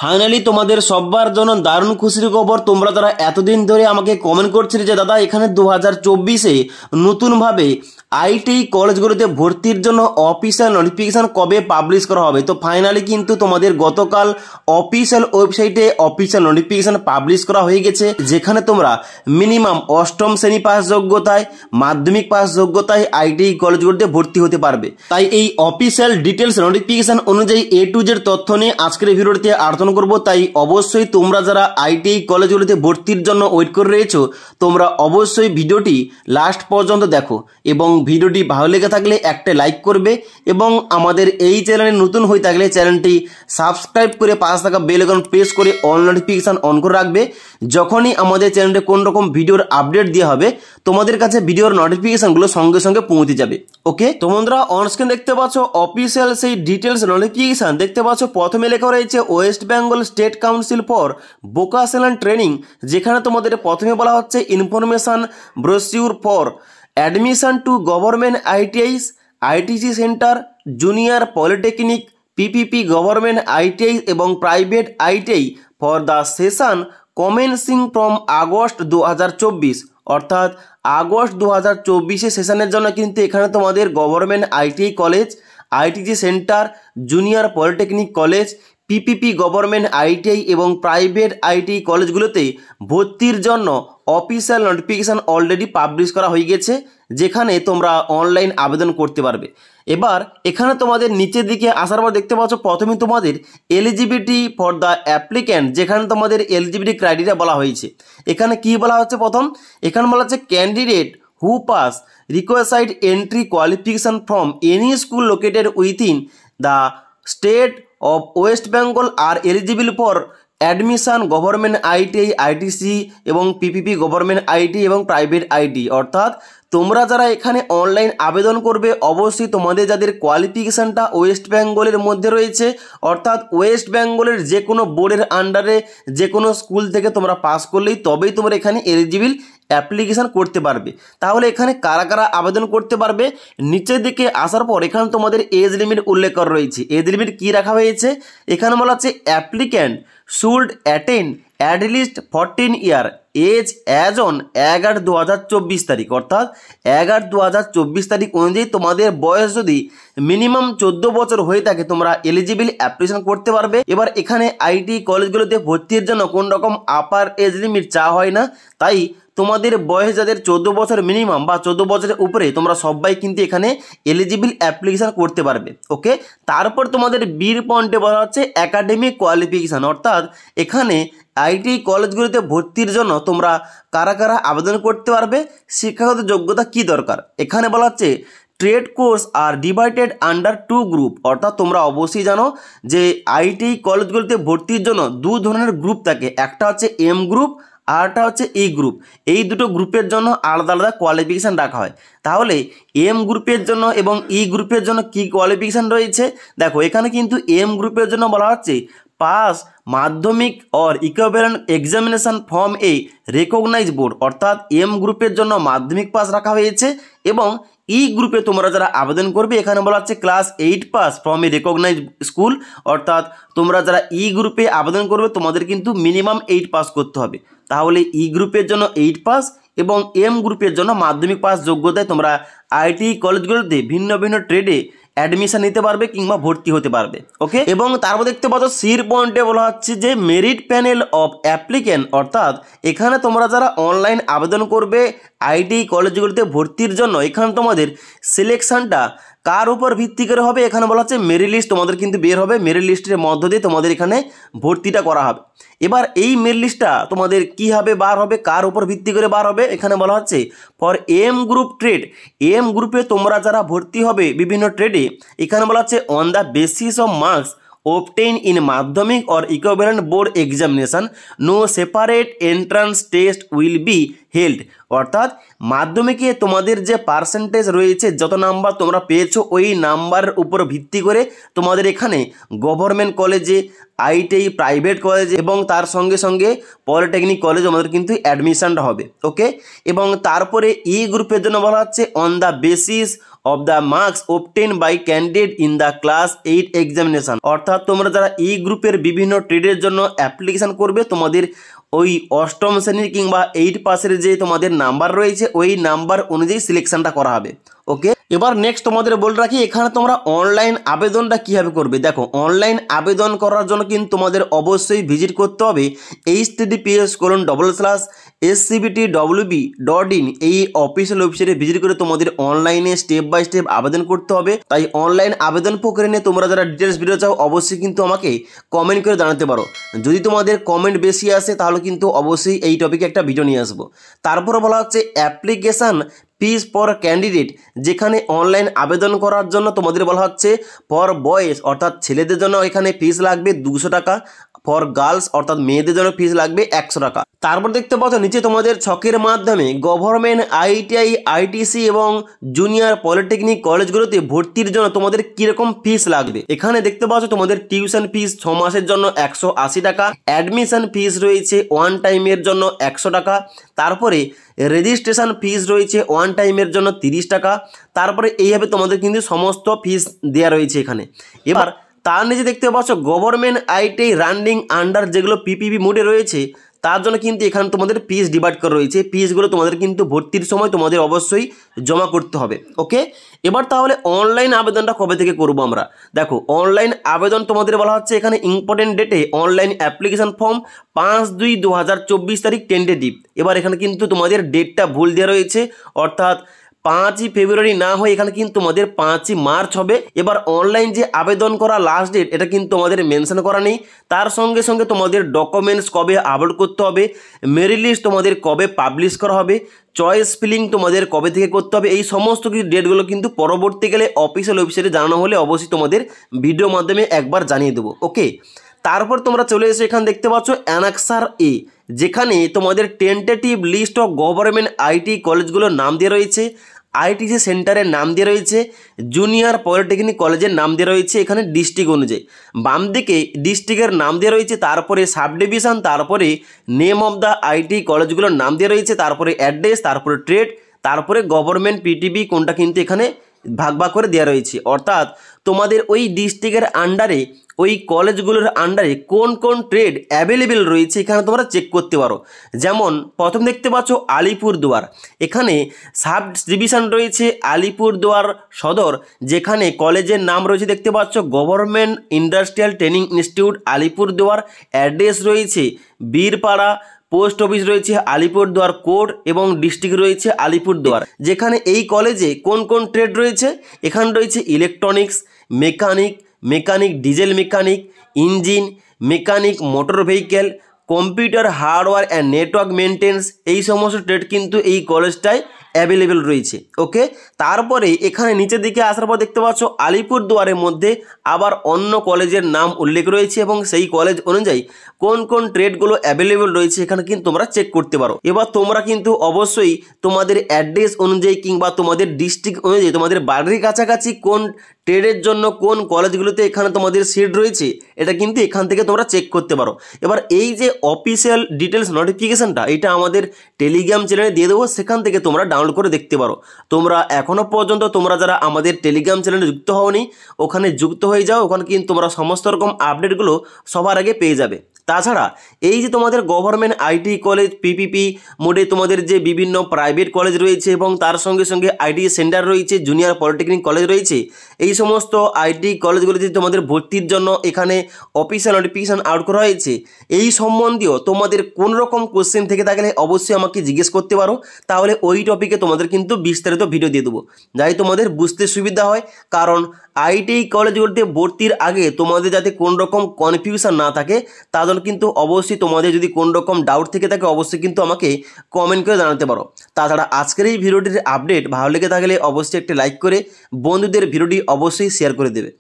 Finally তোমাদের সবার জন্য দারুণ খুশির খবর। তোমরা যারা এতদিন ধরে আমাকে কমেন্ট করছিলে যে দাদা এখানে 2024-এ নতুনভাবে আইটি কলেজগুলোতে ভর্তির জন্য অফিসিয়াল নোটিফিকেশন কবে পাবলিশ করা হবে, তো ফাইনালি কিন্তু তোমাদের গতকাল অফিসিয়াল ওয়েবসাইটে অফিসিয়াল নোটিফিকেশন পাবলিশ করা হয়ে গেছে, যেখানে তোমরা মিনিমাম অষ্টম শ্রেণী পাস যোগ্যতায়, মাধ্যমিক পাস যোগ্যতায় আইটি কলেজগুলোতে ভর্তি হতে পারবে। তাই এই অফিসিয়াল ডিটেলস নোটিফিকেশন অনুযায়ী A to Z তথ্য নিয়ে আজকের ভিডিওতে আলোচনা করব। তাই অবশ্যই তোমরা যারা আইটি কলেজগুলোতে ভর্তির জন্য ওয়েট করে রয়েছো, তোমরা অবশ্যই ভিডিওটি লাস্ট পর্যন্ত দেখো এবং ভিডিওটি ভালো লেগে থাকলে একটা লাইক করবে এবং আমাদের এই চ্যানেলে নতুন হয়ে থাকলে চ্যানেলটি সাবস্ক্রাইব করে পাশে থাকা বেল আইকন প্রেস করে অল নোটিফিকেশন অন করে রাখবে। যখনই আমাদের চ্যানেলে কোন রকম ভিডিওর আপডেট দেওয়া হবে তোমাদের কাছে ভিডিওর নোটিফিকেশনগুলো সঙ্গে সঙ্গে পৌঁছে যাবে। ওকে, তো বন্ধুরা অন স্ক্রিন দেখতে পাচ্ছ অফিসিয়াল সেই ডিটেলস নোটিফিকেশন দেখতে পাচ্ছ। প্রথমে লেখা রয়েছে West Bengal state council for vocational training, যেখানে তোমাদের প্রথমে বলা হচ্ছে information brochure for admission to government ITIs, ITC centre, junior polytechnic, PPP government ITI এবং private ITI for the session commencing from August 2024, অর্থাৎ আগস্ট 2024 সেশনের জন্য কিন্তু এখানে তোমাদের government ITI college, ITC centre, junior polytechnic college, PPP government ITI এবং private ITI কলেজগুলোতে ভর্তির জন্য অফিসিয়াল নোটিফিকেশান অলরেডি পাবলিশ করা হয়ে গেছে, যেখানে তোমরা অনলাইন আবেদন করতে পারবে। এবার এখানে তোমাদের নিচের দিকে আসার পর দেখতে পাচ্ছ প্রথমে তোমাদের এলিজিবিলিটি ফর দ্য অ্যাপ্লিক্যান্ট, যেখানে তোমাদের এলিজিবিলিটি ক্রাইটেরিয়া বলা হয়েছে। এখানে কি বলা হচ্ছে, প্রথম এখানে বলা হচ্ছে candidate who pass required entry qualification from any school located within the state of West Bengal are eligible for admission government ITI, ITC এবং পিপিপি গভর্নমেন্ট আইটিআই এবং প্রাইভেট আইটি। অর্থাৎ তোমরা যারা এখানে অনলাইন আবেদন করবে অবশ্যই তোমাদের যাদের কোয়ালিফিকেশানটা ওয়েস্ট বেঙ্গলের মধ্যে রয়েছে, অর্থাৎ ওয়েস্ট বেঙ্গলের যে কোনো বোর্ডের আন্ডারে যে কোনো স্কুল থেকে তোমরা পাস করলেই তবেই তোমরা এখানে এলিজিবল অ্যাপ্লিকেশান করতে পারবে। তাহলে এখানে কারা কারা আবেদন করতে পারবে, নিচের দিকে আসার পর এখানে তোমাদের এজ লিমিট উল্লেখ করা রয়েছে। এজ লিমিট কী রাখা হয়েছে, এখানে বলা হচ্ছে applicant should attend at least 14 year age as on 11/2024 তারিখ, অর্থাৎ 11/2024 তারিখ অনুযায়ী তোমাদের বয়স যদি মিনিমাম 14 বছর হয়ে থাকে তোমরা এলিজিবল অ্যাপ্লিকেশন করতে পারবে। এবার এখানে আইটি কলেজগুলোতে ভর্তির জন্য কোন রকম আপার এজ লিমিট চাওয়া হয় না, তাই তোমাদের বয়স যাদের 14 বছর মিনিমাম বা 14 বছরের উপরে তোমরা সবাই কিন্তু এখানে এলিজিবল অ্যাপ্লিকেশান করতে পারবে। ওকে, তারপর তোমাদের বির পয়েন্টে বলা হচ্ছে একাডেমিক কোয়ালিফিকেশান, অর্থাৎ এখানে আইটি কলেজগুলিতে ভর্তির জন্য তোমরা কারা কারা আবেদন করতে পারবে, শিক্ষাগত যোগ্যতা কি দরকার। এখানে বলা হচ্ছে ট্রেড কোর্স আর ডিভাইডেড আন্ডার 2 গ্রুপ, অর্থাৎ তোমরা অবশ্যই জানো যে আইটি কলেজগুলিতে ভর্তির জন্য 2 ধরনের গ্রুপ থাকে, একটা হচ্ছে এম গ্রুপ আরটা হচ্ছে ই গ্রুপ। এই দুটো গ্রুপের জন্য আলাদা আলাদা কোয়ালিফিকেশান রাখা হয়। তাহলে এম গ্রুপের জন্য এবং ই গ্রুপের জন্য কি কোয়ালিফিকেশান রয়েছে, দেখো এখানে কিন্তু এম গ্রুপের জন্য বলা হচ্ছে পাস মাধ্যমিক or equivalent examination from a recognise board, অর্থাৎ এম গ্রুপের জন্য মাধ্যমিক পাস রাখা হয়েছে এবং ই গ্রুপে তোমরা যারা আবেদন করবে এখানে বলা হচ্ছে class 8 pass from a recognise school, অর্থাৎ তোমরা যারা ই গ্রুপে আবেদন করবে তোমাদের কিন্তু মিনিমাম 8 পাস করতে হবে। তাহলে ই গ্রুপের জন্য 8 পাস এবং এম গ্রুপের জন্য মাধ্যমিক পাস যোগ্যতায় তোমরা আইটি কলেজগুলোতে ভিন্ন ভিন্ন ট্রেডে অ্যাডমিশন নিতে পারবে কিংবা ভর্তি হতে পারবে। ওকে, এবং তারপর দেখতে পাচ্ছ সির পয়েন্টে বলা হচ্ছে যে মেরিট প্যানেল অফ অ্যাপ্লিক্যান্ট, অর্থাৎ এখানে তোমরা যারা অনলাইন আবেদন করবে আইটি কলেজগুলোতে ভর্তির জন্য এখানে তোমাদের সিলেকশনটা কার উপর ভিত্তি করে হবে, এখানে বলা হচ্ছে মেরিট লিস্ট তোমাদের কিন্তু বের হবে, মেরিট লিস্টের মধ্য দিয়ে তোমাদের এখানে ভর্তিটা করা হবে। এবার এই মেরিট লিস্টটা তোমাদের কীভাবে বার হবে, কার উপর ভিত্তি করে বার হবে, এখানে বলা হচ্ছে for M group trade, M গ্রুপে তোমরা যারা ভর্তি হবে বিভিন্ন ট্রেডে এখানে বলা হচ্ছে on the basis of marks obtained in মাধ্যমিক or equivalent board examination, no separate entrance test will be held, অর্থাৎ মাধ্যমিকে তোমাদের যে পার্সেন্টেজ রয়েছে, যত নাম্বার তোমরা পেয়েছো ওই নাম্বারের উপর ভিত্তি করে তোমাদের এখানে গভর্নমেন্ট কলেজে, আইটিআই প্রাইভেট কলেজে এবং তার সঙ্গে সঙ্গে পলিটেকনিক কলেজে আমাদের কিন্তু অ্যাডমিশনটা হবে। ওকে, এবং তারপরে ই গ্রুপের জন্য বলা হচ্ছে on the basis of the marks obtain by candidate in the class 8 examination, অর্থাৎ তোমরা যারা ই গ্রুপের বিভিন্ন ট্রেডের জন্য অ্যাপ্লিকেশন করবে তোমাদের ওই অষ্টম শ্রেণীর কিংবা 8 পাসের যে তোমাদের নাম্বার রয়েছে ওই নাম্বার অনুযায়ী সিলেকশনটা করা হবে। ওকে, এবার নেক্সট তোমাদের বলে রাখি এখানে তোমরা অনলাইন আবেদনটা কীভাবে করবে। দেখো, অনলাইন আবেদন করার জন্য কিন্তু তোমাদের অবশ্যই ভিজিট করতে হবে https://scbtwb.in এই অফিসিয়াল ওয়েবসাইটে ভিজিট করে তোমাদের অনলাইনে স্টেপ বাই স্টেপ আবেদন করতে হবে। তাই অনলাইন আবেদন প্রক্রিয়া নিয়ে তোমরা যারা ডিটেলস ভিডিও চাও অবশ্যই কিন্তু আমাকে কমেন্ট করে জানাতে পারো। যদি তোমাদের কমেন্ট বেশি আসে তাহলে কিন্তু অবশ্যই এই টপিকে একটা ভিডিও নিয়ে আসবো। তারপরে বলা হচ্ছে অ্যাপ্লিকেশান ফিস ফর ক্যান্ডিডেট, যেখানে অনলাইন আবেদন করার জন্য তোমাদের বলা হচ্ছে ফর বয়েজ অর্থাৎ ছেলেদের জন্য এখানে ফিস লাগবে 200 টাকা, ফর গার্লস অর্থাৎ মেয়েদের জন্য ফিস লাগবে 100 টাকা। তারপর দেখতে পাচ্ছ নিচে তোমাদের ছকের মাধ্যমে গভর্নমেন্ট আইটিআই, আইটিসি এবং জুনিয়র পলিটেকনিক কলেজগুলোতে ভর্তির জন্য তোমাদের কীরকম ফিস লাগবে। এখানে দেখতে পাচ্ছ তোমাদের টিউশন ফিস 6 মাসের জন্য 180 টাকা, অ্যাডমিশন ফিস রয়েছে ওয়ান টাইমের জন্য 100 টাকা, তারপরে রেজিস্ট্রেশন ফিস রয়েছে ওয়ান টাইমের জন্য 30 টাকা। তারপরে এইভাবে তোমাদের কিন্তু সমস্ত ফিস দেওয়া রয়েছে এখানে। এবার তার নিচে দেখতে পাচ্ছ গভর্নমেন্ট আইটিআই রানিং আন্ডার যেগুলো পিপিপি মোডে রয়েছে তার জন্য কিন্তু এখানে তোমাদের ফিস ডিভাইড করা রয়েছে। ফিসগুলো তোমাদের কিন্তু ভর্তির সময় তোমাদের অবশ্যই জমা করতে হবে। ওকে, এবার তাহলে অনলাইন আবেদনটা কবে থেকে করব আমরা। দেখো, অনলাইন আবেদন তোমাদের বলা হচ্ছে এখানে ইম্পর্টেন্ট ডেটে অনলাইন অ্যাপ্লিকেশন ফর্ম 5/2/2024 তারিখ টেন্টেটিভ। এবার এখানে কিন্তু তোমাদের ডেটটা ভুল দেওয়া রয়েছে, অর্থাৎ 5ই ফেব্রুয়ারি না হয়ে এখানে কিন্তু তোমাদের 5ই মার্চ হবে। এবার অনলাইন যে আবেদন করা লাস্ট ডেট এটা কিন্তু তোমাদের মেনশন করা নেই। তার সঙ্গে সঙ্গে তোমাদের ডকুমেন্টস কবে আপলোড করতে হবে, মেরিট লিস্ট তোমাদের কবে পাবলিশ করা হবে, চয়েস ফিলিং তোমাদের কবে থেকে করতে হবে, এই সমস্ত কিছু ডেটগুলো কিন্তু পরবর্তীকালে অফিসিয়াল ওয়েবসাইটে জানানো হলে অবশ্যই তোমাদের ভিডিও মাধ্যমে একবার জানিয়ে দেবো। ওকে, তারপর তোমরা চলে এসে এখানে দেখতে পাচ্ছ অ্যানাক্সার এ, যেখানে তোমাদের tentative list of government IT কলেজগুলোর নাম দিয়ে রয়েছে, আইটিসি সেন্টারের নাম দিয়ে রয়েছে, জুনিয়র পলিটেকনিক কলেজের নাম দিয়ে রয়েছে এখানে ডিস্ট্রিক্ট অনুযায়ী। বাম দিকে ডিস্ট্রিক্টের নাম দিয়ে রয়েছে, তারপরে সাব ডিভিশন, তারপরে নেম অফ দ্য আইটি কলেজগুলোর নাম দিয়ে রয়েছে, তারপরে অ্যাড্রেস, তারপরে ট্রেড, তারপরে গভর্নমেন্ট পিটিবি কোনটা কিন্তু এখানে ভাগ ভাগ করে দেওয়া রয়েছে। অর্থাৎ তোমাদের ওই ডিস্ট্রিক্টের আন্ডারে ওই কলেজগুলোর আন্ডারে কোন কোন ট্রেড অ্যাভেলেবেল রয়েছে এখানে তোমরা চেক করতে পারো। যেমন প্রথম দেখতে পাচ্ছ আলিপুরদুয়ার, এখানে সাব ডিভিশন রয়েছে আলিপুরদুয়ার সদর, যেখানে কলেজের নাম রয়েছে দেখতে পাচ্ছ government industrial training institute Alipurduar, address রয়েছে বীরপাড়া, পোস্ট অফিস রয়েছে আলিপুরদুয়ার কোড এবং ডিস্ট্রিক্ট রয়েছে আলিপুরদুয়ার। যেখানে এই কলেজে কোন কোন ট্রেড রয়েছে, এখানে রয়েছে electronics, mechanic diesel mechanic, engine mechanic, motor vehicle, computer hardware and network maintenance, এই সমস্ত ট্রেড কিন্তু এই কলেজটায় অ্যাভেলেবেল রয়েছে। ওকে, তারপরে এখানে নিচের দিকে আসার পর দেখতে পাচ্ছ আলিপুরদুয়ারের মধ্যে আবার অন্য কলেজের নাম উল্লেখ রয়েছে এবং সেই কলেজ অনুযায়ী কোন কোন ট্রেডগুলো অ্যাভেলেবেল রয়েছে এখানে কিন্তু তোমরা চেক করতে পারো। এবার তোমরা কিন্তু অবশ্যই তোমাদের অ্যাড্রেস অনুযায়ী কিংবা তোমাদের ডিস্ট্রিক্ট অনুযায়ী তোমাদের বাড়ির কাছাকাছি কোন ট্রেডের জন্য কোন কলেজগুলোতে এখানে তোমাদের সিট রয়েছে এটা কিন্তু এখান থেকে তোমরা চেক করতে পারো। এবার এই যে অফিসিয়াল ডিটেলস নোটিফিকেশানটা এটা আমাদের টেলিগ্রাম চ্যানেলে দিয়ে দেবো, সেখান থেকে তোমরা ডাউনলোড করে দেখতে পারো। তোমরা এখনও পর্যন্ত তোমরা যারা আমাদের টেলিগ্রাম চ্যানেলে যুক্ত হওনি ওখানে যুক্ত হয়ে যাও, ওখানে কিন্তু তোমরা সমস্ত রকম আপডেটগুলো সবার আগে পেয়ে যাবে। তাছাড়া এই যে তোমাদের গভর্নমেন্ট আইটি কলেজ পিপিপি মোডে তোমাদের যে বিভিন্ন প্রাইভেট কলেজ রয়েছে এবং তার সঙ্গে সঙ্গে আইটি সেন্টার রয়েছে, জুনিয়র পলিটেকনিক কলেজ রয়েছে, এই সমস্ত আইটি কলেজগুলিতে তোমাদের ভর্তির জন্য এখানে অফিসিয়াল নোটিফিকেশান আউট করা হয়েছে। এই সম্বন্ধীয় তোমাদের কোন রকম কোশ্চেন থেকে থাকলে অবশ্যই আমাকে জিজ্ঞেস করতে পারো, তাহলে ওই টপিকে তোমাদের কিন্তু বিস্তারিত ভিডিও দিয়ে দেবো, যাই তোমাদের বুঝতে সুবিধা হয়। কারণ আইটি কলেজগুলোতে ভর্তির আগে তোমাদের যাতে কোন রকম কনফিউশন না থাকে তার জন্য কিন্তু অবশ্যই তোমাদের যদি কোন রকম ডাউট থেকে থাকে অবশ্যই কিন্তু আমাকে কমেন্ট করে জানাতে পারো। তাছাড়া আজকের এই ভিডিওটির আপডেট ভালো লেগে থাকলে অবশ্যই একটি লাইক করে বন্ধুদের ভিডিওটি অবশ্যই শেয়ার করে দেবে।